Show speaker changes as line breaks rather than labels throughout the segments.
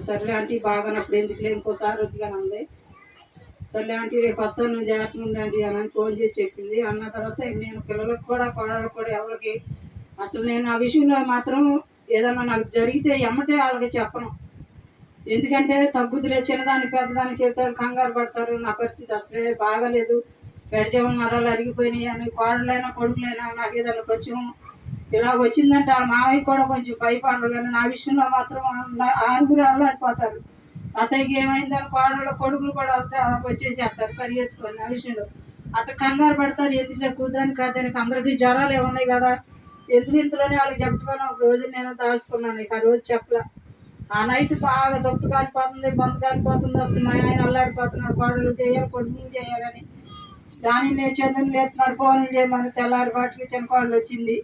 సర్లే ఆంటీ బాగానప్పుడు ఎందుకులే ఇంకోసారి వద్దుగానే ఉంది. సర్లే ఆంటీ రేపు వస్తాను, నువ్వు జాగ్రత్తగా ఉండండి అని ఫోన్ చేసి చెప్పింది. అన్న తర్వాత నేను పిల్లలకు కూడా కోడలు కూడా ఎవరికి అసలు నేను ఆ విషయంలో మాత్రం ఏదన్నా నాకు జరిగితే ఎమ్మటే వాళ్ళకి చెప్పను. ఎందుకంటే తగ్గుతులే, చిన్నదాన్ని పెద్దదాన్ని చెప్తారు, కంగారు పడతారు. నా పరిస్థితి అసలే బాగాలేదు, పెడజేమని నరాలు అరిగిపోయినాయి అని కోడలైనా కొడుకులైనా నాకు ఏదన్నా కొంచెం ఇలాగ వచ్చిందంటే వాళ్ళ మావయ్య కూడా కొంచెం భయపడరు. కానీ నా విషయంలో మాత్రం ఆరుగురు అల్లాడిపోతారు. అతయ్యకి ఏమైందని కోడలు కొడుకులు కూడా వచ్చేసేస్తారు పరిగెత్తుకొని. నా విషయంలో అట్లా కంగారు పడతారు. ఎందుకు కూదానికి కాదానికి అందరికీ జ్వరాలు ఏమున్నాయి కదా, ఎందుకు ఇంతలోనే వాళ్ళకి చెప్పమని ఒక రోజు నేను దాచుకున్నాను. ఇక ఆ రోజు చెప్పలే. ఆ నైట్ బాగా దొట్టు కాలిపోతుంది, బంత కాలిపోతుంది. అసలు మా ఆయన అల్లాడిపోతున్నాడు, కోడలు చేయాలి కొడుకులు చేయాలని. దాన్ని నేను చంద్రుని లేపుతున్నారు, ఫోన్లు చేయమని. తెల్లారిపాటికి చిన్న కోడలు వచ్చింది.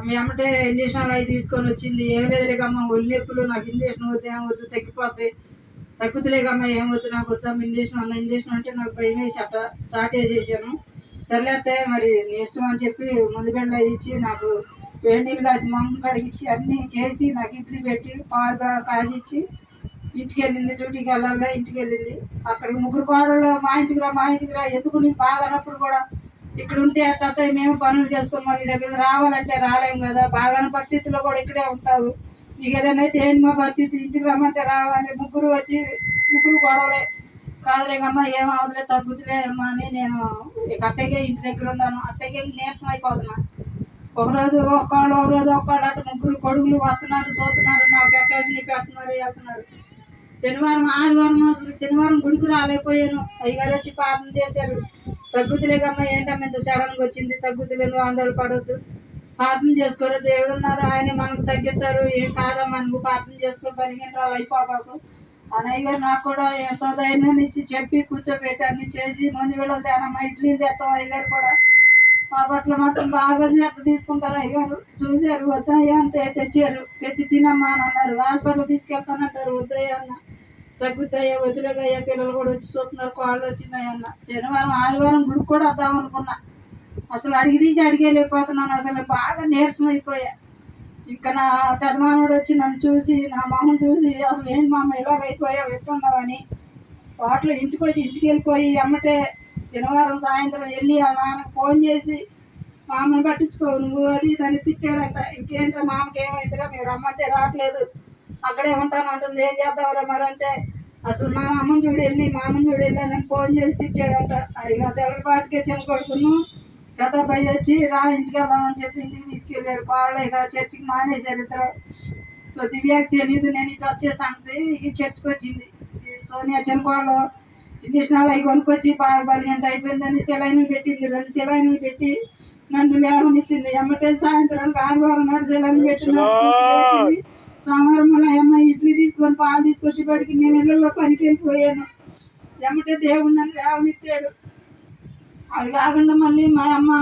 మీ అమ్మటే ఇంజక్షన్లు అవి తీసుకొని వచ్చింది. ఏం లేదులేకమ్మా ఒళ్ళు నొప్పులు, నాకు ఇంజక్షన్ వద్దు, ఏం వద్దు, తగ్గిపోతాయి, తగ్గుతులేకమ్మా ఏం వద్దు, నాకు వద్దాం ఇంజక్షన్ అన్న. ఇంజక్షన్ అంటే నాకు భయం వేసి అట్ట స్టార్ట్ చేసేసాను. సర్లేస్తే మరి నీ ఇష్టం అని చెప్పి ముందు బెండ ఇచ్చి నాకు వేడి నీళ్ళు కాసి మొహం కడిగిచ్చి అన్నీ చేసి నాకు ఇడ్లీ పెట్టి పాలు కాసిచ్చి ఇంటికి వెళ్ళింది. డ్యూటీకి వెళ్ళాలిగా ఇంటికి వెళ్ళింది. అక్కడికి ముగ్గురు కోడళ్ళు మా ఇంటికి రా, మా ఇంటికి రా, ఎందుకు నీకు బాగానప్పుడు కూడా ఇక్కడ ఉంటే అట్ట మేము పనులు చేసుకుని మరి దగ్గర రావాలంటే రాలేము కదా, బాగాన పరిస్థితుల్లో కూడా ఇక్కడే ఉంటావు, నీకు ఏదైనా అయితే ఏంటి మా పరిస్థితి, ఇంటికి రమ్మంటే రావాలి. ముగ్గురు వచ్చి ముగ్గురు గొడవలే. కాదులేకమ్మా ఏం అవదులే, తగ్గుతులే అమ్మా అని నేను అట్టగే ఇంటి దగ్గర ఉన్నాను. అట్టగే నీరసం అయిపోతున్నా. ఒకరోజు ఒక్కళ్ళు, ఒకరోజు ఒక్కళ్ళు, అటు ముగ్గురు కొడుకులు వస్తున్నారు, చూస్తున్నారు, నాకు పెట్టాల్సి పెడుతున్నారు, వెళ్తున్నారు. శనివారం ఆదివారం అసలు శనివారం గుడికి రాలేకపోయాను. అయ్యగారు వచ్చి ప్రార్థన చేశారు. తగ్గుతులేకమ్మా ఏంటమ్మా ఇంత సడన్గా వచ్చింది, తగ్గుతులే, నువ్వు ఆందోళన పడవద్దు, ప్రార్థన చేసుకోరు, దేవుడు ఉన్నారు, ఆయన మనకు తగ్గిస్తారు, ఏం కాదమ్మా నువ్వు ప్రార్థన చేసుకో, పనికిని రాళ్ళు అయిపోబాకు అని అయ్యగారు నాకు కూడా ఎంతో ధైర్యాన్ని ఇచ్చి చెప్పి కూర్చోబెట్టి అన్ని చేసి ముందు వెళ్ళొద్దానమ్మా ఇడ్లీ తెస్తాం. అయ్యగారు కూడా మా పట్ల మాత్రం బాగా శ్రద్ధ తీసుకుంటారు. అయ్యగారు చూశారు, వద్దయ్యా అంటే తెచ్చారు, తెచ్చి తినమ్మా అని అన్నారు. హాస్పిటల్ తీసుకెళ్తానంటారు, వద్దయ్యా అన్న. తగ్గుతాయా వదిలేగయ్యా, పిల్లలు కూడా వచ్చి చూస్తున్నారు, కాళ్ళు వచ్చినాయి అన్న. శనివారం ఆదివారం గుడికి కూడా వద్దాం అనుకున్నా. అసలు అడిగి తీసి అడిగేలేకపోతున్నాను. అసలు బాగా నీరసం అయిపోయా. ఇంకా నా పెదమానుడు వచ్చి నన్ను చూసి, నా మొహం చూసి, అసలు ఏంటి మా అమ్మ ఇలాగైపోయావు, ఎట్టున్నావని వాటిలో ఇంటికి వెళ్ళిపోయి అమ్మటే శనివారం సాయంత్రం వెళ్ళి ఆ నాన్నకు ఫోన్ చేసి మా అమ్మని పట్టించుకోవు నువ్వు అది దాన్ని తిట్టాడంట. ఇంకేంటో మా అమ్మకి ఏమైందిరా, మీరు రమ్మంటే రావట్లేదు, అక్కడే ఉంటాను అంటుంది, ఏం చేద్దాంరా మరి అంటే అసలు మా అమ్మని చూడు వెళ్ళి, మా అమ్మని చూడు వెళ్ళి అని ఫోన్ చేసి తిట్టాడంట. ఇక తెల్లపాటికే చిన్న కొడుకును పెద్ద అబ్బాయి వచ్చి రా ఇంటికి వెళ్దామని చెప్పి ఇంటికి తీసుకెళ్ళారు. వాళ్ళు ఇక చర్చికి మానేశారు ఇద్దరు. సో దివ్యాకి తెలియదు నేను ఇటు వచ్చేసంగతి. ఇక చర్చికి వచ్చింది సోనియా చిన్నపాళ్ళు. ఇంజక్షనాలు అవి కొనుక్కొచ్చి బాగా బలిగంత అయిపోయిందని సెలైన్లు పెట్టింది. 2 సెలైన్లు పెట్టి నన్ను లేవనిచ్చింది. ఎమ్మటే సాయంత్రానికి ఆదివారం నాడు సెలైన్లు పెట్టింది. సోమవారం మళ్ళీ అమ్మ ఇడ్లీ తీసుకొని పాలు తీసుకొచ్చి పడికి నేను ఇళ్ళలో పనికి వెళ్ళిపోయాను. ఎమ్మటే దేవుడు నన్ను లేవనిచ్చాడు. అది కాకుండా మళ్ళీ మా అమ్మ